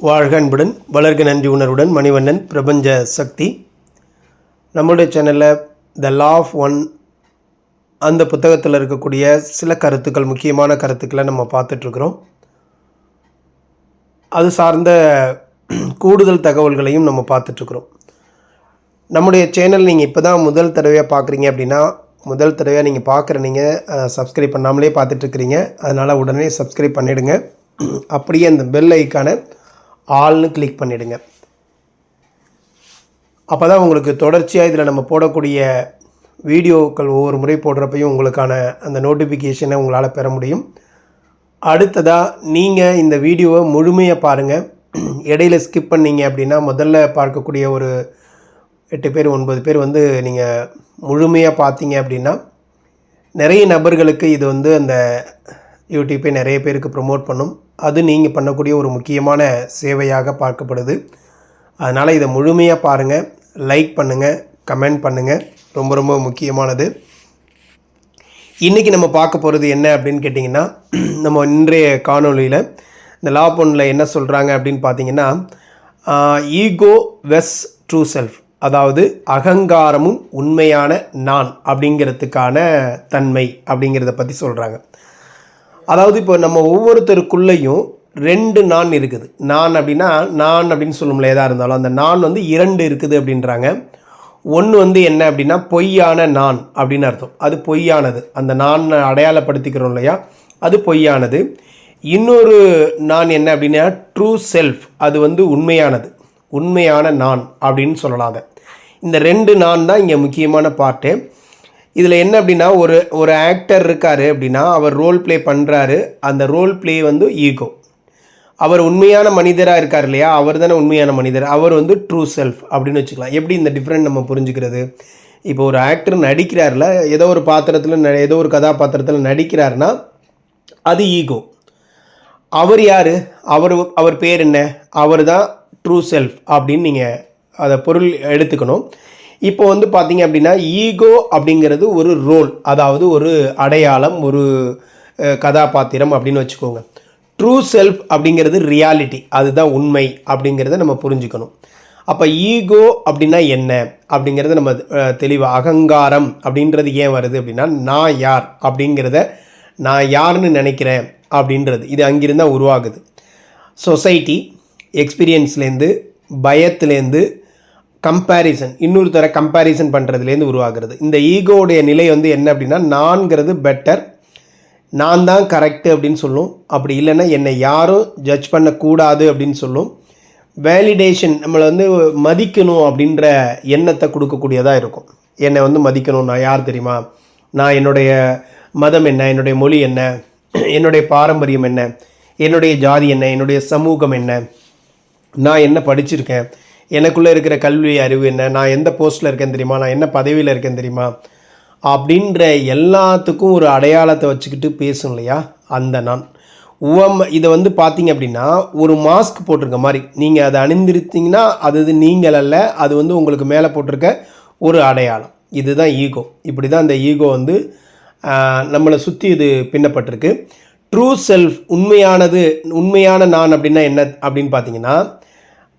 வாழ்க அன்புடன் வளர்க நன்றி உணர்வுடன் மணிவண்ணன் பிரபஞ்ச சக்தி. நம்மளுடைய சேனலில் த லா ஆஃப் ஒன் அந்த புத்தகத்தில் இருக்கக்கூடிய சில கருத்துக்கள், முக்கியமான கருத்துக்களை நம்ம பார்த்துட்ருக்குறோம். அது சார்ந்த கூடுதல் தகவல்களையும் நம்ம பார்த்துட்ருக்குறோம். நம்முடைய சேனல் நீங்கள் இப்போ தான் முதல் தடவையாக பார்க்குறீங்க அப்படின்னா, முதல் தடவையாக நீங்கள் பார்க்குற நீங்கள் சப்ஸ்கிரைப் பண்ணாமலே பார்த்துட்ருக்குறீங்க. அதனால் உடனே சப்ஸ்கிரைப் பண்ணிவிடுங்க. அப்படியே அந்த பெல் ஐக்கானை ஆல்னு கிளிக் பண்ணிவிடுங்க. அப்போ தான் உங்களுக்கு தொடர்ச்சியாக இதில் நம்ம போடக்கூடிய வீடியோக்கள் ஒவ்வொரு முறை போடுறப்பையும் உங்களுக்கான அந்த நோட்டிஃபிகேஷனை உங்களால் பெற முடியும். அடுத்ததாக நீங்கள் இந்த வீடியோவை முழுமையாக பாருங்கள். இடையில ஸ்கிப் பண்ணிங்க அப்படின்னா, முதல்ல பார்க்கக்கூடிய ஒரு 8 பேர் 9 பேர் நீங்கள் முழுமையாக பார்த்தீங்க அப்படின்னா, நிறைய நபர்களுக்கு இது அந்த யூடியூப்பை நிறைய பேருக்கு ப்ரொமோட் பண்ணும். அது நீங்கள் பண்ணக்கூடிய ஒரு முக்கியமான சேவையாக பார்க்கப்படுது. அதனால் இதை முழுமையாக பாருங்கள், லைக் பண்ணுங்கள், கமெண்ட் பண்ணுங்கள். ரொம்ப ரொம்ப முக்கியமானது. இன்றைக்கி நம்ம பார்க்க போகிறது என்ன அப்படின்னு கேட்டிங்கன்னா, நம்ம இன்றைய காணொலியில் இந்த லா ஒன்னில் என்ன சொல்கிறாங்க அப்படின்னு பார்த்தீங்கன்னா, ஈகோ வெஸ் ட்ரூ செல்ஃப், அதாவது அகங்காரமும் உண்மையான நான் அப்படிங்கிறதுக்கான தன்மை அப்படிங்கிறத பற்றி சொல்கிறாங்க. அதாவது இப்போ நம்ம ஒவ்வொருத்தருக்குள்ளேயும் 2 நான் இருக்குது. நான் அப்படின்னா, நான் அப்படின்னு சொல்லும்ல, எதாக இருந்தாலும் அந்த நான் 2 இருக்குது அப்படின்றாங்க. ஒன்று என்ன அப்படின்னா பொய்யான நான் அப்படின்னு அர்த்தம். அது பொய்யானது. அந்த நான் அடையாளப்படுத்திக்கிறோம் இல்லையா, அது பொய்யானது. இன்னொரு நான் என்ன அப்படின்னா ட்ரூ செல்ஃப், அது உண்மையானது, உண்மையான நான் அப்படின்னு சொல்லலாங்க. இந்த 2 நான் தான் இங்கே முக்கியமான பார்ட்டு. இதில் என்ன அப்படின்னா, ஒரு ஆக்டர் இருக்கார் அப்படின்னா, அவர் ரோல் ப்ளே பண்ணுறாரு. அந்த ரோல் ப்ளே ஈகோ. அவர் உண்மையான மனிதராக இருக்கார் இல்லையா, அவர் தானே உண்மையான மனிதர். அவர் ட்ரூ செல்ஃப் அப்படின்னு வச்சுக்கலாம். எப்படி இந்த டிஃப்ரெண்ட் நம்ம புரிஞ்சுக்கிறது? இப்போ ஒரு ஆக்டர் நடிக்கிறார்ல, ஏதோ ஒரு பாத்திரத்தில், ஏதோ ஒரு கதாபாத்திரத்தில் நடிக்கிறாருன்னா அது ஈகோ. அவர் யார்? அவர் பேர் என்ன? அவர் தான் ட்ரூ செல்ஃப் அப்படின்னு நீங்கள் அதை பொருள் எடுத்துக்கணும். இப்போ பார்த்தீங்க அப்படின்னா, ஈகோ அப்படிங்கிறது ஒரு ரோல், அதாவது ஒரு அடையாளம், ஒரு கதாபாத்திரம் அப்படின்னு வச்சுக்கோங்க. ட்ரூ செல்ஃப் அப்படிங்கிறது ரியாலிட்டி, அதுதான் உண்மை அப்படிங்கிறத நம்ம புரிஞ்சுக்கணும். அப்போ ஈகோ அப்படின்னா என்ன அப்படிங்கிறத நம்ம தெளிவாக, அகங்காரம் அப்படின்றது ஏன் வருது அப்படின்னா, நான் யார் அப்படிங்கிறத, நான் யாருன்னு நினைக்கிறேன் அப்படின்றது, இது அங்கிருந்தால் உருவாகுது. சொசைட்டி, எக்ஸ்பீரியன்ஸ்லேருந்து, பயத்துலேருந்து, கம்பேரிசன், இன்னொரு தர கம்பேரிசன் பண்ணுறதுலேருந்து உருவாகிறது. இந்த ஈகோடைய நிலை என்ன அப்படின்னா, நான்கிறது பெட்டர், நான் தான் கரெக்டு அப்படின்னு சொல்லும். அப்படி இல்லைன்னா என்னை யாரும் ஜட்ஜ் பண்ணக்கூடாது அப்படின்னு சொல்லும். வேலிடேஷன், நம்மளை மதிக்கணும் அப்படின்ற எண்ணத்தை கொடுக்கக்கூடியதாக இருக்கும். என்னை மதிக்கணும், நான் யார் தெரியுமா, நான் என்னுடைய மதம் என்ன, என்னுடைய மொழி என்ன, என்னுடைய பாரம்பரியம் என்ன, என்னுடைய ஜாதி என்ன, என்னுடைய சமூகம் என்ன, நான் என்ன படிச்சிருக்கேன், எனக்குள்ளே இருக்கிற கல்வி அறிவு என்ன, நான் எந்த போஸ்ட்டில் இருக்கேன் தெரியுமா, நான் என்ன பதவியில் இருக்கேன் தெரியுமா, அப்படின்ற எல்லாத்துக்கும் ஒரு அடையாளத்தை வச்சுக்கிட்டு பேசும் இல்லையா, அந்த நான் இதை பார்த்தீங்க அப்படின்னா, ஒரு மாஸ்க் போட்டிருக்க மாதிரி நீங்கள் அதை அணிந்திருத்தீங்கன்னா அது நீங்கள் அல்ல, அது உங்களுக்கு மேலே போட்டிருக்க ஒரு அடையாளம். இதுதான் ஈகோ. இப்படி தான் அந்த ஈகோ நம்மளை சுற்றி இது பின்னப்பட்டிருக்கு. ட்ரூ செல்ஃப், உண்மையானது, உண்மையான நான் அப்படின்னா என்ன அப்படின்னு பார்த்தீங்கன்னா,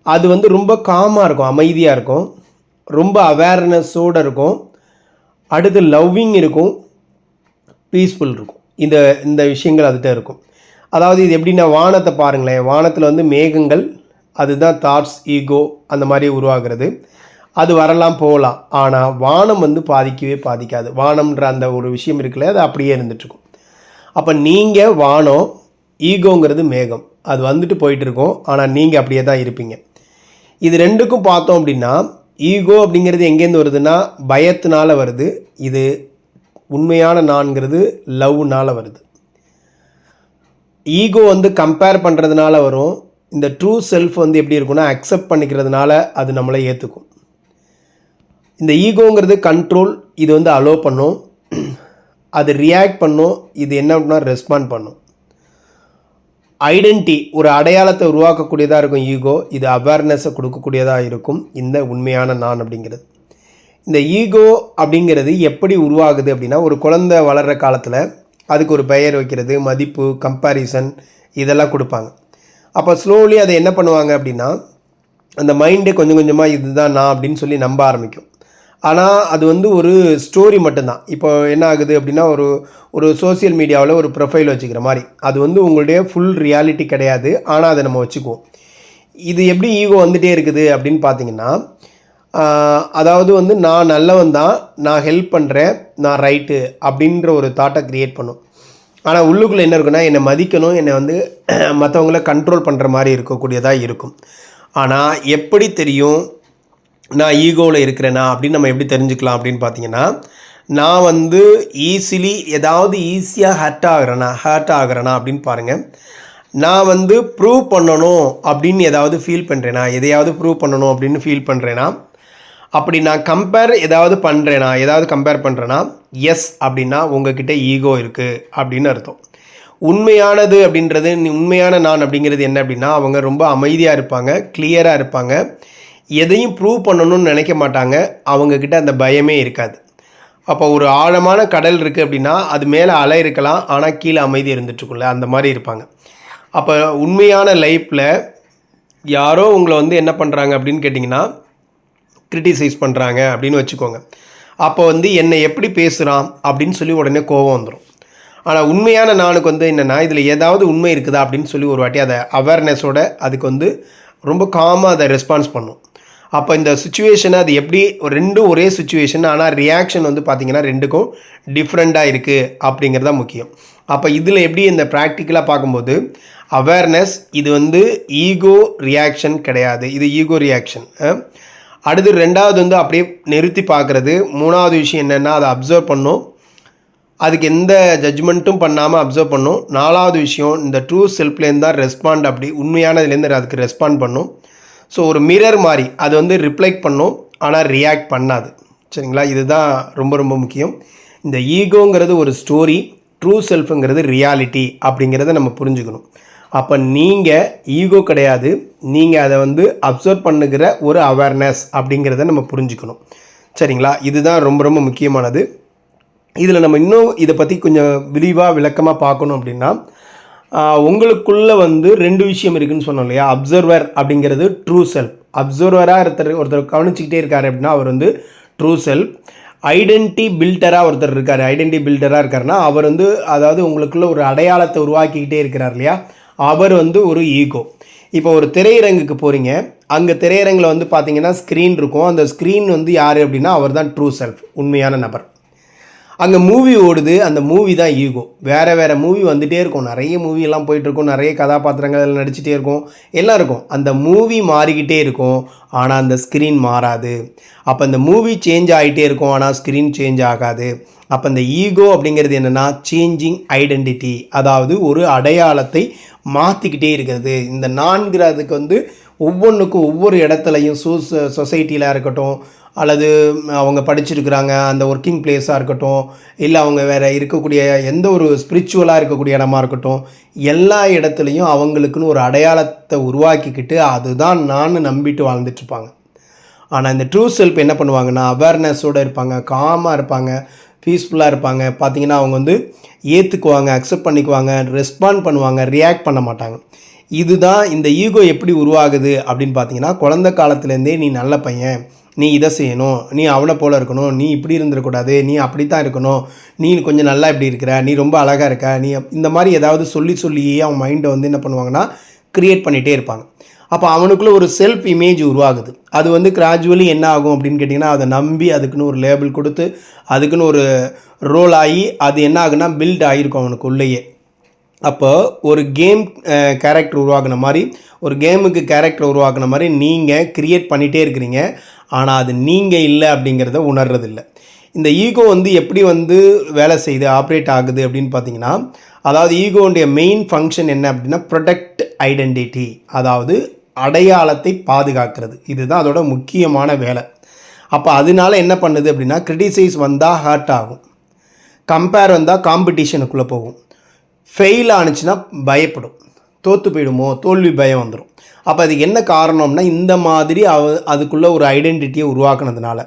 அது ரொம்ப காமாக இருக்கும், அமைதியாக இருக்கும், ரொம்ப அவேர்னஸோடு இருக்கும், அடுத்து லவ்விங் இருக்கும், பீஸ்ஃபுல் இருக்கும். இந்த விஷயங்கள் அதுகிட்ட இருக்கும். அதாவது இது எப்படின்னா, வானத்தை பாருங்களேன், வானத்தில் மேகங்கள், அதுதான் தாட்ஸ், ஈகோ அந்த மாதிரி உருவாகிறது. அது வரலாம் போகலாம், ஆனால் வானம் பாதிக்கவே பாதிக்காது. வானம்ன்ற அந்த ஒரு விஷயம் இருக்குல்ல, அது அப்படியே இருந்துகிட்ருக்கும். அப்போ நீங்கள் வானம், ஈகோங்கிறது மேகம், அது போயிட்டு இருக்கும், ஆனால் நீங்கள் அப்படியே தான் இருப்பீங்க. இது ரெண்டுக்கும் பார்த்தோம் அப்படின்னா, ஈகோ அப்படிங்கிறது எங்கேருந்து வருதுன்னா பயத்தினால வருது. இது உண்மையான நான்கிறது லவ்னால் வருது. ஈகோ கம்பேர் பண்ணுறதுனால வரும். இந்த ட்ரூ செல்ஃப் எப்படி இருக்குன்னா, அக்செப்ட் பண்ணிக்கிறதுனால அது நம்மளை ஏற்றுக்கும். இந்த ஈகோங்கிறது கண்ட்ரோல், இது அலோ பண்ணும், அது ரியாக்ட் பண்ணும், இது என்ன அப்படின்னா ரெஸ்பாண்ட் பண்ணும். ஐடென்டிட்டி, ஒரு அடையாளத்தை உருவாக்கக்கூடியதாக இருக்கும் ஈகோ. இது அவேர்னஸை கொடுக்கக்கூடியதாக இருக்கும் இந்த உண்மையான நான் அப்படிங்கிறது. இந்த ஈகோ அப்படிங்கிறது எப்படி உருவாகுது அப்படின்னா, ஒரு குழந்தை வளர்கிற காலத்தில் அதுக்கு ஒரு பெயர் வைக்கிறது, மதிப்பு, கம்பேரிசன் இதெல்லாம் கொடுப்பாங்க. அப்போ ஸ்லோலி அதை என்ன பண்ணுவாங்க அப்படின்னா, அந்த மைண்டே கொஞ்சம் கொஞ்சமாக இதுதான் நான் அப்படின்னு சொல்லி நம்ப ஆரம்பிக்கும். ஆனால் அது வந்து ஒரு ஸ்டோரி மட்டும்தான். இப்போ என்ன ஆகுது அப்படின்னா, ஒரு சோசியல் மீடியாவில் ஒரு ப்ரொஃபைல் வச்சுக்கிற மாதிரி, அது வந்து உங்களுடைய ஃபுல் ரியாலிட்டி கிடையாது. ஆனால் அதை நம்ம வச்சுக்குவோம். இது எப்படி ஈகோ வந்துகிட்டே இருக்குது அப்படின்னு பார்த்தீங்கன்னா, அதாவது வந்து நான் நல்லவன் தான், நான் ஹெல்ப் பண்ணுறேன், நான் ரைட்டு அப்படின்ற ஒரு தாட்டை க்ரியேட் பண்ணும். ஆனால் உள்ளுக்குள்ளே என்ன இருக்குன்னா, என்னை மதிக்கணும், என்னை வந்து மற்றவங்கள கண்ட்ரோல் பண்ணுற மாதிரி இருக்கக்கூடியதாக இருக்கும். ஆனால் எப்படி தெரியும் நான் ஈகோவில் இருக்கிறேனா அப்படின்னு நம்ம எப்படி தெரிஞ்சுக்கலாம் அப்படின்னு பார்த்தீங்கன்னா, நான் வந்து ஈஸியாக ஹர்ட் ஆகிறேனா அப்படின்னு பாருங்கள். நான் வந்து ப்ரூவ் பண்ணணும் அப்படின்னு ஏதாவது ஃபீல் பண்ணுறேனா, எதையாவது ப்ரூவ் பண்ணணும் அப்படின்னு ஃபீல் பண்ணுறேனா, அப்படி நான் ஏதாவது கம்பேர் பண்ணுறேன்னா எஸ் அப்படின்னா உங்ககிட்ட ஈகோ இருக்குது அப்படின்னு அர்த்தம். உண்மையானது அப்படின்றது, உண்மையான நான் அப்படிங்கிறது என்ன அப்படின்னா, அவங்க ரொம்ப அமைதியாக இருப்பாங்க, கிளியராக இருப்பாங்க, எதையும் ப்ரூவ் பண்ணணும்னு நினைக்க மாட்டாங்க, அவங்கக்கிட்ட அந்த பயமே இருக்காது. அப்போ ஒரு ஆழமான கடல் இருக்குது அப்படின்னா அது மேலே அலை இருக்கலாம், ஆனால் கீழே அமைதி இருந்துட்டுருக்கும்ல, அந்த மாதிரி இருப்பாங்க. அப்போ உண்மையான லைஃப்பில் யாரோ உங்களை வந்து என்ன பண்ணுறாங்க அப்படின்னு கேட்டிங்கன்னா, கிரிட்டிசைஸ் பண்ணுறாங்க அப்படின்னு வச்சுக்கோங்க. அப்போ வந்து என்னை எப்படி பேசுகிறான் அப்படின்னு சொல்லி உடனே கோபம் வந்துடும். ஆனால் உண்மையான நானுக்கு வந்து என்னென்னா, இதில் ஏதாவது உண்மை இருக்குதா அப்படின்னு சொல்லி ஒரு வாட்டி அதை அவேர்னஸோட அதுக்கு வந்து ரொம்ப காமாக அதை ரெஸ்பான்ஸ் பண்ணும். அப்போ இந்த சுச்சுவேஷனை அது எப்படி ரெண்டும் ஒரே சுச்சுவேஷன், ஆனால் ரியாக்ஷன் வந்து பார்த்திங்கன்னா ரெண்டுக்கும் டிஃப்ரெண்ட்டாக இருக்குது அப்படிங்கிறது தான் முக்கியம். அப்போ இதில் எப்படி இந்த ப்ராக்டிக்கலாக பார்க்கும்போது அவேர்னஸ், இது வந்து ஈகோ ரியாக்ஷன் கிடையாது, இது ஈகோ ரியாக்ஷன். அடுத்து ரெண்டாவது வந்து அப்படியே நிறுத்தி பார்க்குறது. மூணாவது விஷயம் என்னென்னா, அதை அப்சர்வ் பண்ணும், அதுக்கு எந்த ஜட்ஜ்மெண்ட்டும் பண்ணாமல் அப்சர்வ் பண்ணும். நாலாவது விஷயம், இந்த ட்ரூ செல்ஃப்லேருந்து தான் ரெஸ்பாண்ட், அப்படி உண்மையானதுலேருந்து அதுக்கு ரெஸ்பாண்ட் பண்ணும். ஸோ ஒரு மிரர் மாதிரி அது வந்து ரிப்ளைக் பண்ணும், ஆனால் ரியாக்ட் பண்ணாது. சரிங்களா? இதுதான் ரொம்ப ரொம்ப முக்கியம். இந்த ஈகோங்கிறது ஒரு ஸ்டோரி, ட்ரூ செல்ஃபுங்கிறது ரியாலிட்டி அப்படிங்கிறத நம்ம புரிஞ்சுக்கணும். அப்போ நீங்கள் ஈகோ கிடையாது, நீங்கள் அதை வந்து அப்சர்வ் பண்ணுகிற ஒரு அவேர்னஸ் அப்படிங்கிறத நம்ம புரிஞ்சுக்கணும். சரிங்களா? இதுதான் ரொம்ப ரொம்ப முக்கியமானது. இதில் நம்ம இன்னும் இதை பற்றி கொஞ்சம் விரிவாக விளக்கமாக பார்க்கணும் அப்படின்னா, உங்களுக்குள்ளே வந்து ரெண்டு விஷயம் இருக்குதுன்னு சொன்னோம் இல்லையா? அப்சர்வர் அப்படிங்கிறது ட்ரூ செல்ஃப். அப்சர்வராக ஒருத்தர் கவனிச்சிக்கிட்டே இருக்கார் அப்படின்னா அவர் வந்து ட்ரூ செல்ஃப். ஐடென்டிட்டி பில்டராக ஒருத்தர் இருக்கார், ஐடென்டிட்டி பில்டராக இருக்காருன்னா அவர் வந்து, அதாவது உங்களுக்குள்ள ஒரு அடையாளத்தை உருவாக்கிக்கிட்டே இருக்கிறார் இல்லையா, அவர் வந்து ஒரு ஈகோ. இப்போ ஒரு திரையரங்குக்கு போகிறீங்க, அங்கே திரையரங்கில் வந்து பார்த்தீங்கன்னா ஸ்க்ரீன் இருக்கும். அந்த ஸ்க்ரீன் வந்து யார் அப்படின்னா அவர் தான் ட்ரூ செல்ஃப், உண்மையான நபர். அங்கே மூவி ஓடுது, அந்த மூவி தான் ஈகோ. வேறு மூவி வந்துகிட்டே இருக்கும், நிறைய மூவியெல்லாம் போயிட்டுருக்கும், நிறைய கதாபாத்திரங்கள் எல்லாம் நடிச்சிட்டே இருக்கும், எல்லாம் இருக்கும். அந்த மூவி மாறிக்கிட்டே இருக்கும், ஆனால் அந்த ஸ்க்ரீன் மாறாது. அப்போ அந்த மூவி சேஞ்ச் ஆகிட்டே இருக்கும், ஆனால் ஸ்க்ரீன் சேஞ்ச் ஆகாது. அப்போ இந்த ஈகோ அப்படிங்கிறது என்னென்னா, சேஞ்சிங் ஐடென்டிட்டி, அதாவது ஒரு அடையாளத்தை மாற்றிக்கிட்டே இருக்கிறது. இந்த நான்கிறதுக்கு வந்து ஒவ்வொன்றுக்கும் ஒவ்வொரு இடத்துலையும் சொசைட்டியில் இருக்கட்டும், அல்லது அவங்க படிச்சிருக்கிறாங்க அந்த ஒர்க்கிங் பிளேஸாக இருக்கட்டும், இல்லை அவங்க வேறு இருக்கக்கூடிய எந்த ஒரு ஸ்பிரிச்சுவலாக இருக்கக்கூடிய இடமா இருக்கட்டும், எல்லா இடத்துலையும் அவங்களுக்குன்னு ஒரு அடையாளத்தை உருவாக்கிக்கிட்டு அதுதான் நான் நம்பிட்டு வாழ்ந்துட்டுருப்பாங்க. ஆனால் இந்த ட்ரூ செல்ஃப் என்ன பண்ணுவாங்கன்னா, அவேர்னஸோடு இருப்பாங்க, காமாக இருப்பாங்க, பீஸ்ஃபுல்லாக இருப்பாங்க. பார்த்திங்கன்னா அவங்க வந்து ஏற்றுக்குவாங்க, அக்செப்ட் பண்ணிக்குவாங்க, ரெஸ்பாண்ட் பண்ணுவாங்க, ரியாக்ட் பண்ண மாட்டாங்க. இதுதான் இந்த ஈகோ எப்படி உருவாகுது அப்படின்னு பார்த்தீங்கன்னா, குழந்தை காலத்துலேருந்தே நீ நல்ல பையன், நீ இதை செய்யணும், நீ அவனை போல் இருக்கணும், நீ இப்படி இருந்துடக்கூடாது, நீ அப்படி தான் இருக்கணும், நீ கொஞ்சம் நல்லா இப்படி இருக்கிற, நீ ரொம்ப அழகாக இருக்க, நீ இந்த மாதிரி ஏதாவது சொல்லியே அவன் மைண்டை வந்து என்ன பண்ணுவாங்கன்னா க்ரியேட் பண்ணிகிட்டே இருப்பாங்க. அப்போ அவனுக்குள்ளே ஒரு செல்ஃப் இமேஜ் உருவாகுது. அது வந்து கிராஜுவலி என்ன ஆகும் அப்படின்னு கேட்டிங்கன்னா, அதை நம்பி அதுக்குன்னு ஒரு லேபிள் கொடுத்து அதுக்குன்னு ஒரு ரோல் ஆகி அது என்ன ஆகுன்னா பில்ட் ஆகிருக்கும் அவனுக்குள்ளேயே. அப்போ ஒரு கேம் கேரக்டர் உருவாக்குன மாதிரி, ஒரு கேமுக்கு கேரக்டர் உருவாக்குன மாதிரி நீங்கள் க்ரியேட் பண்ணிகிட்டே இருக்கிறீங்க, ஆனால் அது நீங்கள் இல்லை அப்படிங்கிறத உணர்றதில்லை. இந்த ஈகோ வந்து எப்படி வந்து வேலை செய்யுது, ஆப்ரேட் ஆகுது அப்படின்னு பார்த்தீங்கன்னா, அதாவது ஈகோவுடைய மெயின் ஃபங்க்ஷன் என்ன அப்படின்னா, ப்ரொடெக்ட் ஐடென்டிட்டி, அதாவது அடையாளத்தை பாதுகாக்கிறது. இதுதான் அதோட முக்கியமான வேலை. அப்போ அதனால என்ன பண்ணுது அப்படின்னா, கிரிட்டிசைஸ் வந்தால் ஹர்ட் ஆகும், கம்பேர் வந்தால் காம்படிஷனுக்குள்ளே போகும், ஃபெயில் ஆணுச்சுன்னா பயப்படும், தோற்று போயிடுமோ, தோல்வி பயம் வந்துடும். அப்போ அதுக்கு என்ன காரணம்னா, இந்த மாதிரி அதுக்குள்ளே ஒரு ஐடென்டிட்டியை உருவாக்குனதுனால.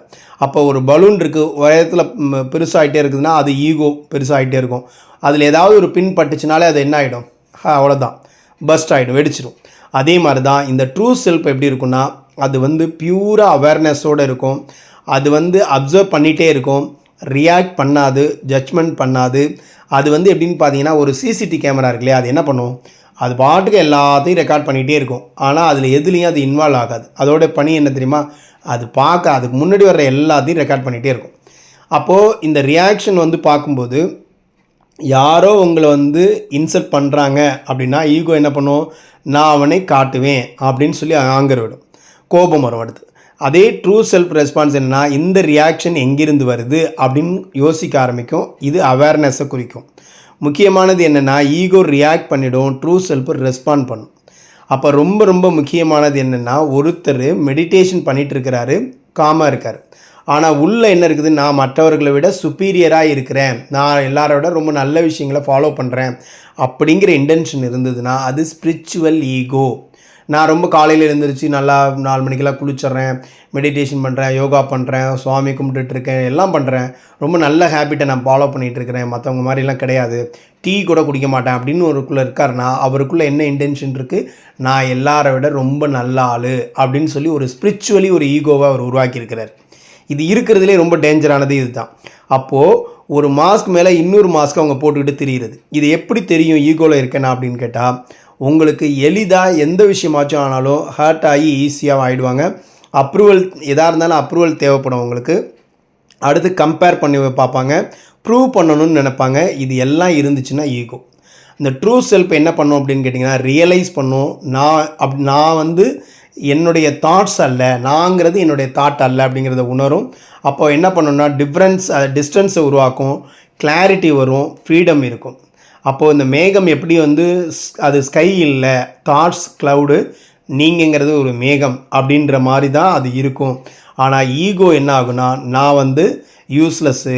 அப்போ ஒரு பலூன் இருக்குது, உயரத்தில் பெருசாகிட்டே இருக்குதுன்னா அது ஈகோ பெருசாகிட்டே இருக்கும். அதில் ஏதாவது ஒரு பின் பட்டுச்சுனாலே அது என்ன ஆகிடும், அவ்வளோதான், பஸ்ட் ஆகிடும், வெடிச்சிடும். அதே மாதிரி தான் இந்த ட்ரூ செல்ஃப் எப்படி இருக்குன்னா, அது வந்து பியூராக அவேர்னஸோடு இருக்கும். அது வந்து அப்சர்வ் பண்ணிகிட்டே இருக்கும், ரியாக்ட் பண்ணாது, ஜட்ஜ்மெண்ட் பண்ணாது. அது வந்து எப்படின்னு பார்த்தீங்கன்னா, ஒரு சிசிடி கேமரா இருக்கு இல்லையா, அது என்ன பண்ணும், அது பாட்டுக்கு எல்லாத்தையும் ரெக்கார்ட் பண்ணிகிட்டே இருக்கும். ஆனால் அதில் எதுலேயும் அது இன்வால்வ் ஆகாது. அதோட பணி என்ன தெரியுமா, அது பார்க்க அதுக்கு முன்னாடி வர்ற எல்லாத்தையும் ரெக்கார்ட் பண்ணிகிட்டே இருக்கும். அப்போது இந்த ரியாக்ஷன் வந்து பார்க்கும்போது யாரோ உங்களை வந்து இன்சல்ட் பண்ணுறாங்க அப்படின்னா ஈகோ என்ன பண்ணும், நான் அவனை காட்டுவேன் அப்படின்னு சொல்லி ஆங்கர் விடும், கோபம் வரும். அடுத்து அதே ட்ரூ செல்ஃப் ரெஸ்பான்ஸ் என்னன்னா, இந்த ரியாக்ஷன் எங்கிருந்து வருது அப்படின்னு யோசிக்க ஆரம்பிக்கும். இது அவேர்னஸை குறிக்கும். முக்கியமானது என்னென்னா, ஈகோ ரியாக்ட் பண்ணிவிடும், ட்ரூ செல்ஃப் ரெஸ்பாண்ட் பண்ணும். அப்போ ரொம்ப ரொம்ப முக்கியமானது என்னென்னா, ஒருத்தர் மெடிடேஷன் பண்ணிகிட்டு இருக்கிறாரு, காமாக இருக்கார், ஆனால் உள்ளே என்ன இருக்குது, நான் மற்றவர்களை விட சுப்பீரியராக இருக்கிறேன், நான் எல்லாரை விட ரொம்ப நல்ல விஷயங்களை ஃபாலோ பண்ணுறேன் அப்படிங்கிற இன்டென்ஷன் இருந்ததுன்னா அது ஸ்பிரிச்சுவல் ஈகோ. நான் ரொம்ப காலையில் எழுந்திரிச்சு நல்லா 4 மணிக்கெல்லாம் குளிச்சிட்றேன், மெடிடேஷன் பண்ணுறேன், யோகா பண்ணுறேன், சுவாமி கும்பிட்டுருக்கேன், எல்லாம் பண்ணுறேன், ரொம்ப நல்ல ஹேபிட்டை நான் ஃபாலோ பண்ணிகிட்ருக்கிறேன், மற்றவங்க மாதிரிலாம் கிடையாது, டீ கூட குடிக்க மாட்டேன் அப்படின்னு ஒருக்குள்ளே இருக்காருன்னா அவருக்குள்ளே என்ன இன்டென்ஷன் இருக்குது, நான் எல்லாரை விட ரொம்ப நல்ல ஆள் அப்படின்னு சொல்லி ஒரு ஸ்பிரிச்சுவலி ஒரு ஈகோவை அவர் உருவாக்கியிருக்கிறார். இது இருக்கிறதுலே ரொம்ப டேஞ்சரானது இது தான். அப்போது ஒரு மாஸ்க் மேலே இன்னொரு மாஸ்க்கு அவங்க போட்டுக்கிட்டு தெரிகிறது. இது எப்படி தெரியும் ஈகோவில் இருக்கேனா அப்படின்னு கேட்டால், உங்களுக்கு எளிதாக எந்த விஷயமாச்சும் ஆனாலும் ஹர்ட் ஆகி ஈஸியாக ஆகிடுவாங்க. அப்ரூவல் எதாக இருந்தாலும் அப்ரூவல் தேவைப்படும் உங்களுக்கு. அடுத்து கம்பேர் பண்ணி பார்ப்பாங்க, ப்ரூவ் பண்ணணும்னு நினைப்பாங்க. இது எல்லாம் இருந்துச்சுன்னா ஈகோ. இந்த ட்ரூ செல்ஃப் என்ன பண்ணும் அப்படின்னு கேட்டிங்கன்னா, ரியலைஸ் பண்ணும், நான் வந்து என்னுடைய தாட்ஸ் அல்ல, நாங்கிறது என்னுடைய தாட் அல்ல அப்படிங்கிறத உணரும். அப்போ என்ன பண்ணணும்னா டிஸ்டன்ஸை உருவாக்கும், கிளாரிட்டி வரும், ஃப்ரீடம் இருக்கும். அப்போது இந்த மேகம் எப்படி வந்து அது ஸ்கை இல்லை, தாட்ஸ் க்ளவுடு, நீங்கிறது ஒரு மேகம் அப்படின்ற மாதிரி தான் அது இருக்கும். ஆனால் ஈகோ என்ன ஆகுனா, நான் வந்து யூஸ்லெஸ்ஸு,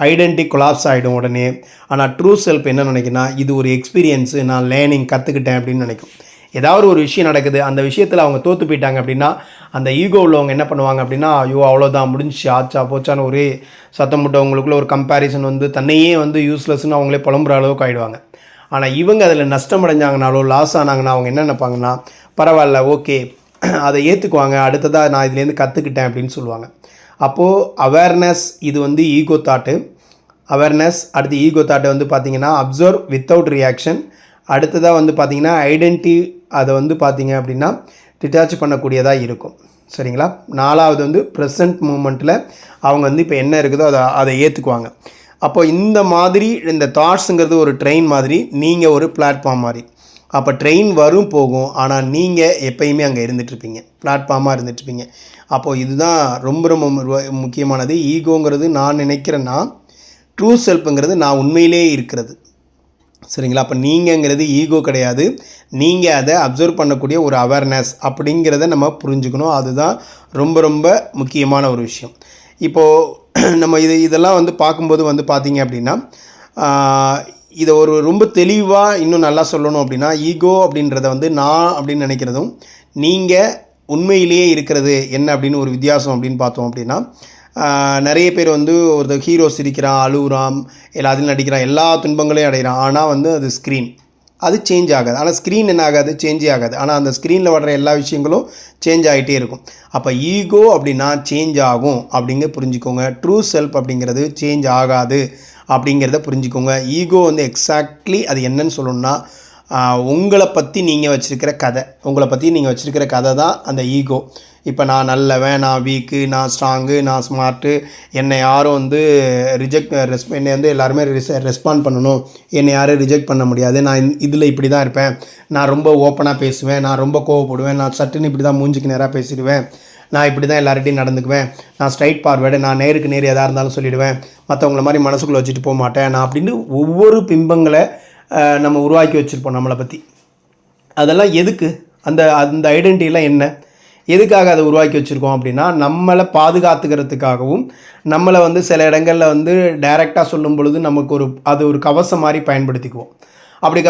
ஐடென்டிட்டி கொலாப்ஸ் ஆகிடும் உடனே. ஆனால் ட்ரூ செல்ஃப் என்ன நினைக்குன்னா, இது ஒரு எக்ஸ்பீரியன்ஸு, நான் லேர்னிங் கற்றுக்கிட்டேன் அப்படின்னு நினைக்கும். ஏதாவது ஒரு விஷயம் நடக்குது, அந்த விஷயத்தில் அவங்க தோற்று போயிட்டாங்க அப்படின்னா அந்த ஈகோ உள்ளவங்க என்ன பண்ணுவாங்க அப்படின்னா, ஐயோ அவ்வளோதான் முடிஞ்சிச்சு, ஆச்சா போச்சான்னு ஒரே சத்தம் போட்டு அவங்களுக்குள்ள ஒரு கம்பேரிசன் வந்து தன்னையே வந்து யூஸ்லெஸ்ன்னு அவங்களே புலம்புற அளவுக்கு ஆகிடுவாங்க. ஆனால் இவங்க அதில் நஷ்டம் அடைஞ்சாங்கனாலோ லாஸ் ஆனாங்கன்னா அவங்க என்ன நினைப்பாங்கன்னா, பரவாயில்ல, ஓகே, அதை ஏற்றுக்குவாங்க, அடுத்ததாக நான் இதுலேருந்து கற்றுக்கிட்டேன் அப்படின்னு சொல்லுவாங்க. அப்போது அவேர்னஸ், இது வந்து ஈகோ தாட்டு. அவேர்னஸ் அடுத்து ஈகோ தாட்டை வந்து பார்த்திங்கன்னா அப்சர்வ் வித்தவுட் ரியாக்ஷன். அடுத்ததாக வந்து பார்த்திங்கன்னா ஐடென்டிட்டி, அதை வந்து பார்த்திங்க அப்படின்னா டிட்டாச் பண்ணக்கூடியதாக இருக்கும். சரிங்களா. 4வது வந்து ப்ரெசன்ட் மூமெண்ட்டில் அவங்க வந்து இப்போ என்ன இருக்குதோ அதை ஏற்றுக்குவாங்க. அப்போ இந்த மாதிரி இந்த தாட்ஸுங்கிறது ஒரு ட்ரெயின் மாதிரி, நீங்கள் ஒரு பிளாட்ஃபார்ம் மாதிரி. அப்போ ட்ரெயின் வரும் போகும், ஆனால் நீங்கள் எப்பயுமே அங்கே இருந்துகிட்ருப்பீங்க, பிளாட்ஃபார்மாக இருந்துகிட்ருப்பீங்க. அப்போது இதுதான் ரொம்ப ரொம்ப முக்கியமானது. ஈகோங்கிறது நான் நினைக்கிறேன்னா, ட்ரூ செல்ஃபுங்கிறது நான் உண்மையிலே இருக்கிறது. சரிங்களா. அப்போ நீங்கள்ங்கிறது ஈகோ கிடையாது, நீங்கள் அதை அப்சர்வ் பண்ணக்கூடிய ஒரு அவேர்னஸ் அப்படிங்கிறத நம்ம புரிஞ்சுக்கணும். அதுதான் ரொம்ப ரொம்ப முக்கியமான ஒரு விஷயம். இப்போது நம்ம இதெல்லாம் வந்து பார்க்கும்போது வந்து பார்த்திங்க அப்படின்னா, இதை ஒரு ரொம்ப தெளிவாக இன்னும் நல்லா சொல்லணும் அப்படின்னா, ஈகோ அப்படின்றத வந்து நான் அப்படின்னு நினைக்கிறதும் நீங்கள் உண்மையிலேயே இருக்கிறது என்ன அப்படின்னு ஒரு வித்தியாசம் அப்படின்னு பார்த்தோம் அப்படின்னா, நிறைய பேர் வந்து ஒரு ஹீரோ சிரிக்கிறான், அழுகுறான், எல்லாத்தையும் நடிக்கிறான், எல்லா துன்பங்களையும் அடைகிறான். ஆனால் வந்து அது ஸ்க்ரீன், அது சேஞ்ச் ஆகாது. ஆனால் ஸ்க்ரீன் என்ன ஆகாது, சேஞ்சே ஆகாது. ஆனால் அந்த ஸ்க்ரீனில் வர்ற எல்லா விஷயங்களும் சேஞ்ச் ஆகிட்டே இருக்கும். அப்போ ஈகோ அப்படின்னா சேஞ்ச் ஆகும் அப்படிங்க புரிஞ்சுக்கோங்க. ட்ரூ செல்ஃப் அப்படிங்கிறது சேஞ்ச் ஆகாது அப்படிங்கிறத புரிஞ்சுக்கோங்க. ஈகோ வந்து எக்ஸாக்ட்லி அது என்னன்னு சொல்லணும்னா, உங்களை பற்றி நீங்கள் வச்சுருக்கிற கதை, உங்களை பற்றி நீங்கள் வச்சுருக்கிற கதை தான் அந்த ஈகோ. இப்போ நான் நல்லவன், நான் வீக்கு, நான் ஸ்ட்ராங்கு, நான் ஸ்மார்ட்டு, என்னை யாரும் வந்து என்னை வந்து எல்லாருமே ரெஸ்பாண்ட் பண்ணணும், என்னை யாரும் ரிஜெக்ட் பண்ண முடியாது, நான் இதில் இப்படி தான் இருப்பேன், நான் ரொம்ப ஓப்பனாக பேசுவேன், நான் ரொம்ப கோவப்படுவேன், நான் சட்டுன்னு இப்படி தான் மூஞ்சிக்கு நேராக பேசிடுவேன், நான் இப்படி தான் எல்லார்ட்டையும் நடந்துக்குவேன், நான் ஸ்ட்ரைட் ஃபார்வேர்டு, நான் நேருக்கு நேர் எதாக இருந்தாலும் சொல்லிவிடுவேன், மற்றவங்கள மாதிரி மனசுக்குள்ளே வச்சுட்டு போக மாட்டேன் நான் அப்படின்னு ஒவ்வொரு பிம்பங்களை நம்ம உருவாக்கி வச்சுருப்போம் நம்மளை பற்றி. அதெல்லாம் எதுக்கு, அந்த ஐடென்டிட்டிலாம் என்ன, எதுக்காக அதை உருவாக்கி வச்சுருக்கோம் அப்படின்னா, நம்மளை பாதுகாத்துக்கிறதுக்காகவும், நம்மளை வந்து சில இடங்களில் வந்து டைரெக்டாக சொல்லும் பொழுது நமக்கு அது ஒரு கவசம் மாதிரி பயன்படுத்திக்குவோம். அப்படி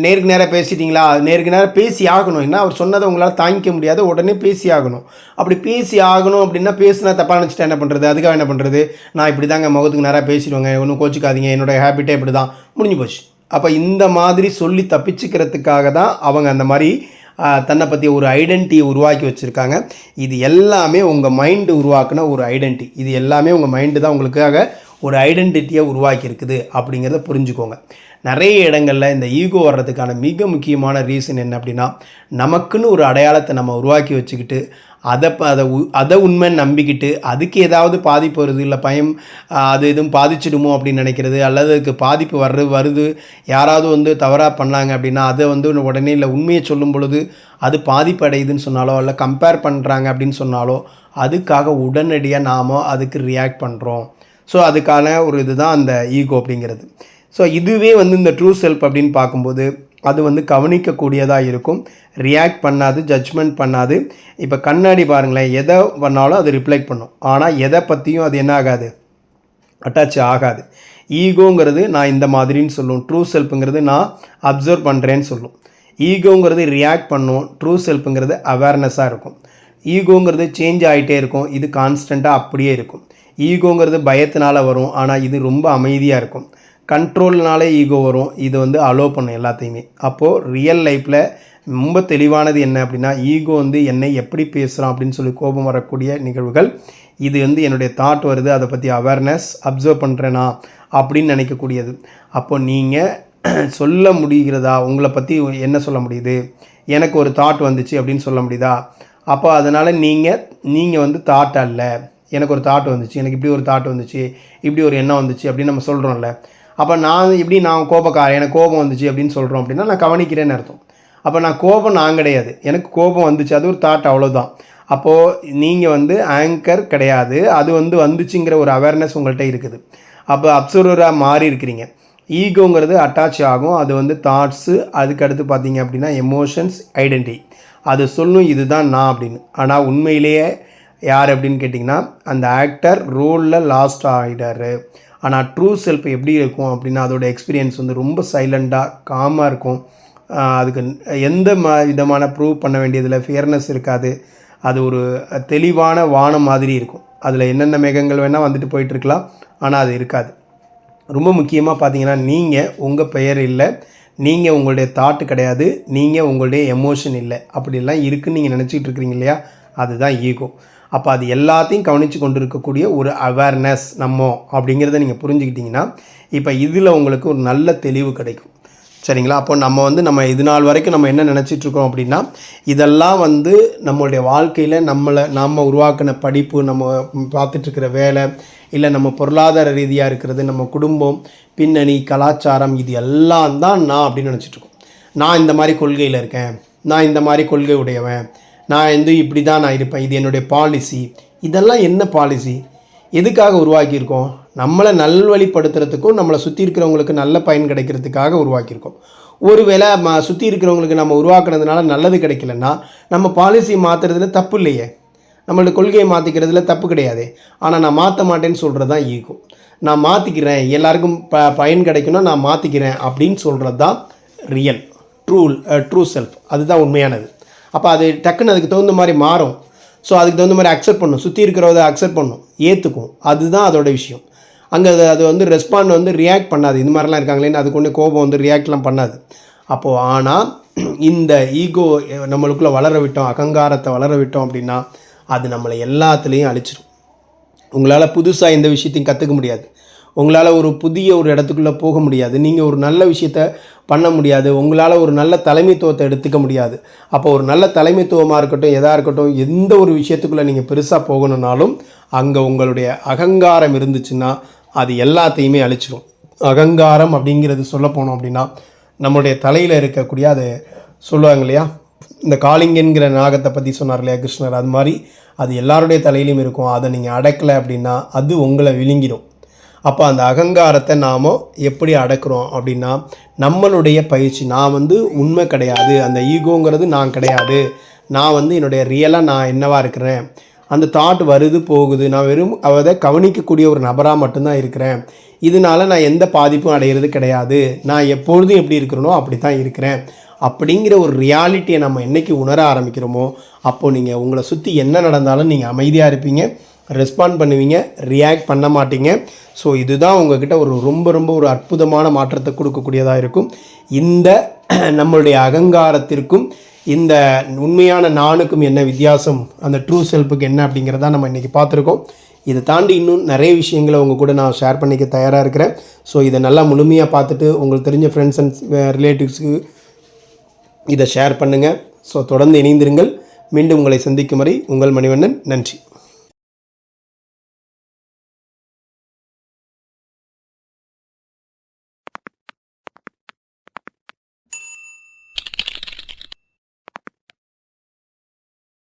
நேருக்கு நேராக பேசிட்டிங்களா, நேருக்கு நேராக பேசி ஆகணும். ஏன்னா அவர் சொன்னதை உங்களால் தாங்கிக்க முடியாது, உடனே பேசி ஆகணும். அப்படி பேசி ஆகணும் அப்படின்னா, பேசினா தப்பாக நினச்சிட்டா என்ன பண்ணுறது, அதுக்காக என்ன பண்ணுறது, நான் இப்படி தாங்க முகத்துக்கு நேராக பேசிடுவேங்க, ஒன்றும் கோச்சிக்காதீங்க, என்னோடய ஹேபிட்டே இப்படி தான், முடிஞ்சு போச்சு. அப்போ இந்த மாதிரி சொல்லி தப்பிச்சுக்கிறதுக்காக தான் அவங்க அந்த மாதிரி தன்னை பற்றி ஒரு ஐடென்டிட்டியை உருவாக்கி வச்சுருக்காங்க. இது எல்லாமே உங்கள் மைண்டு உருவாக்குன ஒரு ஐடென்டிட்டி. இது எல்லாமே உங்கள் மைண்டு தான் உங்களுக்காக ஒரு ஐடென்டிட்டியை உருவாக்கியிருக்குது அப்படிங்கிறத புரிஞ்சுக்கோங்க. நிறைய இடங்களில் இந்த ஈகோ வர்றதுக்கான மிக முக்கியமான ரீசன் என்ன அப்படின்னா, நமக்குன்னு ஒரு அடையாளத்தை நம்ம உருவாக்கி வச்சுக்கிட்டு அதை உண்மைன்னு நம்பிக்கிட்டு அதுக்கு ஏதாவது பாதிப்பு வருது, இல்லை பயம் அது எதுவும் பாதிச்சிடுமோ அப்படின்னு நினைக்கிறது, அல்லது அதுக்கு பாதிப்பு வருது யாராவது தவறாக பண்ணாங்க அப்படின்னா அதை உடனே இல்லை உண்மையை சொல்லும் பொழுது அது பாதிப்பு அடையுதுன்னு சொன்னாலோ, இல்லை கம்பேர் பண்ணுறாங்க அப்படின்னு சொன்னாலோ அதுக்காக உடனடியாக நாம் அதுக்கு ரியாக்ட் பண்ணுறோம். ஸோ அதுக்கான ஒரு இதுதான் அந்த ஈகோ அப்படிங்கிறது. ஸோ இதுவே இந்த ட்ரூ செல்ஃப் அப்படின்னு பார்க்கும்போது அது கவனிக்கக்கூடியதாக இருக்கும், ரியாக்ட் பண்ணாது, ஜட்ஜ்மெண்ட் பண்ணாது. இப்போ கண்ணாடி பாருங்களேன், எதை பண்ணாலும் அது ரிஃப்ளெக்ட் பண்ணும், ஆனால் எதை பற்றியும் அது என்ன ஆகாது, அட்டாச் ஆகாது. ஈகோங்கிறது நான் இந்த மாதிரின்னு சொல்லும், ட்ரூ செல்ஃபுங்கிறது நான் அப்சர்வ் பண்ணுறேன்னு சொல்லும். ஈகோங்கிறது ரியாக்ட் பண்ணும், ட்ரூ செல்ஃபுங்கிறது அவேர்னஸாக இருக்கும். ஈகோங்கிறது சேஞ்ச் ஆகிட்டே இருக்கும், இது கான்ஸ்டண்ட்டாக அப்படியே இருக்கும். ஈகோங்கிறது பயத்தினால வரும், ஆனால் இது ரொம்ப அமைதியாக இருக்கும். கண்ட்ரோல்னாலே ஈகோ வரும், இது அலோவ் பண்ணும் எல்லாத்தையுமே. அப்போது ரியல் லைஃப்பில் ரொம்ப தெளிவானது என்ன அப்படின்னா, ஈகோ என்னை எப்படி பேசுகிறான் அப்படின்னு சொல்லி கோபம் வரக்கூடிய நிகழ்வுகள். இது என்னுடைய தாட் வருது, அதை பற்றி அவேர்னஸ் அப்சர்வ் பண்ணுறேனா அப்படின்னு நினைக்கக்கூடியது. அப்போது நீங்கள் சொல்ல முடிகிறதா, உங்களை பற்றி என்ன சொல்ல முடியுது, எனக்கு ஒரு தாட் வந்துச்சு அப்படின்னு சொல்ல முடியுதா? அப்போ அதனால் நீங்கள் தாட் அல்ல, எனக்கு ஒரு தாட் வந்துச்சு, எனக்கு இப்படி ஒரு தாட் வந்துச்சு, இப்படி ஒரு எண்ணம் வந்துச்சு அப்படின்னு நம்ம சொல்கிறோம்ல. அப்போ நான் கோபக்காரன், எனக்கு கோபம் வந்துச்சு அப்படின்னு சொல்கிறோம் அப்படின்னா நான் கவனிக்கிறேன்னு அர்த்தம். அப்போ நான் கிடையாது, எனக்கு கோபம் வந்துச்சு, அது ஒரு தாட், அவ்வளோதான். அப்போது நீங்கள் ஆங்கர் கிடையாது, அது வந்துச்சுங்கிற ஒரு அவேர்னஸ் உங்கள்கிட்ட இருக்குது. அப்போ அப்சர்வராக மாறி இருக்கிறீங்க. ஈகோங்கிறது அட்டாச் ஆகும், அது தாட்ஸு, அதுக்கடுத்து பார்த்தீங்க அப்படின்னா எமோஷன்ஸ், ஐடென்டிட்டி, அது சொல்லும் இதுதான் நான் அப்படின்னு. ஆனால் உண்மையிலேயே யார் அப்படின்னு கேட்டிங்கன்னா அந்த ஆக்டர் ரோலில் லாஸ்ட் ஆகிட்டார். ஆனால் ட்ரூ செல்ஃப் எப்படி இருக்கும் அப்படின்னா அதோட எக்ஸ்பீரியன்ஸ் ரொம்ப சைலண்ட்டாக காமாக இருக்கும். அதுக்கு எந்த விதமான ப்ரூவ் பண்ண வேண்டியதில் ஃபியர்னஸ் இருக்காது. அது ஒரு தெளிவான வானம் மாதிரி இருக்கும். அதில் என்னென்ன மேகங்கள் வேணால் வந்துட்டு போயிட்டுருக்கலாம், ஆனால் அது இருக்காது. ரொம்ப முக்கியமாக பார்த்தீங்கன்னா நீங்கள் உங்கள் பெயர் இல்லை, நீங்கள் உங்களுடைய தாட்டு கிடையாது, நீங்கள் உங்களுடைய எமோஷன் இல்லை, அப்படிலாம் இருக்குதுன்னு நீங்கள் நினச்சிக்கிட்டு இருக்கிறீங்க இல்லையா, அதுதான் ஈகோ. அப்போ அது எல்லாத்தையும் கவனித்து கொண்டு இருக்கக்கூடிய ஒரு அவேர்னஸ் அப்படிங்கிறத நீங்கள் புரிஞ்சுக்கிட்டிங்கன்னா இப்போ இதில் உங்களுக்கு ஒரு நல்ல தெளிவு கிடைக்கும். சரிங்களா? அப்போ நம்ம இது நாள் வரைக்கும் நம்ம என்ன நினச்சிட்ருக்கோம் அப்படின்னா இதெல்லாம் நம்மளுடைய வாழ்க்கையில் நம்ம உருவாக்கின படிப்பு, நம்ம பார்த்துட்ருக்கிற வேலை, இல்லை நம்ம பொருளாதார ரீதியாக இருக்கிறது, நம்ம குடும்பம், பின்னணி, கலாச்சாரம், இது எல்லாம் தான் நான் அப்படின்னு நினச்சிட்ருக்கோம். நான் இந்த மாதிரி கொள்கையில் இருக்கேன், நான் இந்த மாதிரி கொள்கை உடையவன், நான் இப்படி தான் நான் இருப்பேன், இது என்னுடைய பாலிசி. இதெல்லாம் என்ன பாலிசி, எதுக்காக உருவாக்கியிருக்கோம்? நம்மளை நல்வழிப்படுத்துறதுக்கும் நம்மளை சுற்றி இருக்கிறவங்களுக்கு நல்ல பயன் கிடைக்கிறதுக்காக உருவாக்கியிருக்கோம். ஒருவேளை சுற்றி இருக்கிறவங்களுக்கு நம்ம உருவாக்குனதுனால நல்லது கிடைக்கலன்னா நம்ம பாலிசி மாற்றுறதுல தப்பு இல்லையே, நம்மளோட கொள்கையை மாற்றிக்கிறதுல தப்பு கிடையாது. ஆனால் நான் மாற்ற மாட்டேன்னு சொல்கிறது தான் ஈகோ. நான் மாற்றிக்கிறேன், எல்லாருக்கும் பயன் கிடைக்கணும், நான் மாற்றிக்கிறேன் அப்படின்னு சொல்கிறது தான் ரியல் ட்ரூ செல்ஃப். அதுதான் உண்மையானது. அப்போ அது டக்குன்னு அதுக்கு தகுந்த மாதிரி மாறும். ஸோ அதுக்கு தகுந்த மாதிரி அக்செப்ட் பண்ணும், சுற்றி இருக்கிறத அக்செப்ட் பண்ணும், ஏற்றுக்கும். அதுதான் அதோட விஷயம். அங்கே அது ரெஸ்பாண்ட் ரியாக்ட் பண்ணாது. இது மாதிரிலாம் இருக்காங்களேன்னு அதுக்கு ஒன்று கோபம் ரியாக்ட்லாம் பண்ணாது. அப்போது ஆனால் இந்த ஈகோ நம்மளுக்குள்ளே வளர விட்டோம், அகங்காரத்தை வளர விட்டோம் அப்படின்னா அது நம்மளை எல்லாத்துலேயும் அழிச்சிடும். உங்களால் புதுசாக எந்த விஷயத்தையும் கற்றுக்க முடியாது, உங்களால் ஒரு புதிய ஒரு இடத்துக்குள்ளே போக முடியாது, நீங்கள் ஒரு நல்ல விஷயத்த பண்ண முடியாது, உங்களால் ஒரு நல்ல தலைமைத்துவத்தை எடுத்துக்க முடியாது. அப்போ ஒரு நல்ல தலைமைத்துவமாக இருக்கட்டும், எதாக இருக்கட்டும், எந்த ஒரு விஷயத்துக்குள்ளே நீங்கள் பெருசாக போகணுன்னாலும் அங்கே உங்களுடைய அகங்காரம் இருந்துச்சுன்னா அது எல்லாத்தையுமே அழிச்சிடும். அகங்காரம் அப்படிங்கிறது சொல்ல போனோம் அப்படின்னா நம்மளுடைய தலையில் இருக்கக்கூடிய, அது சொல்லுவாங்க இல்லையா, இந்த காளிங்கன்கிற நாகத்தை பற்றி சொன்னார் இல்லையா கிருஷ்ணர், அது மாதிரி அது எல்லாருடைய தலையிலையும் இருக்கும். அதை நீங்கள் அடக்கலை அப்படின்னா அது உங்களை விழுங்கிடும். அப்போ அந்த அகங்காரத்தை நாம் எப்படி அடக்கிறோம் அப்படின்னா நம்மளுடைய பயிற்சி. நான் உண்மை கிடையாது, அந்த ஈகோங்கிறது நான் கிடையாது, நான் என்னுடைய ரியலாக நான் என்னவாக இருக்கிறேன், அந்த தாட் வருது போகுது, நான் வெறும் அதை கவனிக்கக்கூடிய ஒரு நபராக மட்டும்தான் இருக்கிறேன், இதனால் நான் எந்த பாதிப்பும் அடைகிறது கிடையாது, நான் எப்பொழுதும் எப்படி இருக்கிறனோ அப்படி தான் இருக்கிறேன் அப்படிங்கிற ஒரு ரியாலிட்டியை நம்ம என்றைக்கு உணர ஆரம்பிக்கிறோமோ அப்போது நீங்கள் உங்களை சுற்றி என்ன நடந்தாலும் நீங்கள் அமைதியாக இருப்பீங்க. ரெஸ்பாண்ட் பண்ணுவீங்க, ரியாக்ட் பண்ண மாட்டீங்க. ஸோ இதுதான் உங்ககிட்ட ஒரு ரொம்ப ஒரு அற்புதமான மாற்றத்தை கொடுக்கக்கூடியதாக இருக்கும். இந்த நம்மளுடைய அகங்காரத்திற்கும் இந்த உண்மையான நானுக்கும் என்ன வித்தியாசம், அந்த ட்ரூ செல்ஃபுக்கு என்ன அப்படிங்கிறத நம்ம இன்றைக்கி பார்த்துருக்கோம். இதை தாண்டி இன்னும் நிறைய விஷயங்களை உங்கள் கூட நான் ஷேர் பண்ணிக்க தயாராக இருக்கிறேன். ஸோ இதை நல்லா முழுமையாக பார்த்துட்டு உங்களுக்கு தெரிஞ்ச ஃப்ரெண்ட்ஸ் அண்ட் ரிலேட்டிவ்ஸுக்கு இதை ஷேர் பண்ணுங்கள். ஸோ தொடர்ந்து இணைந்திருங்கள். மீண்டும் உங்களை சந்திக்கும் வரை உங்கள் மணிவண்ணன். நன்றி.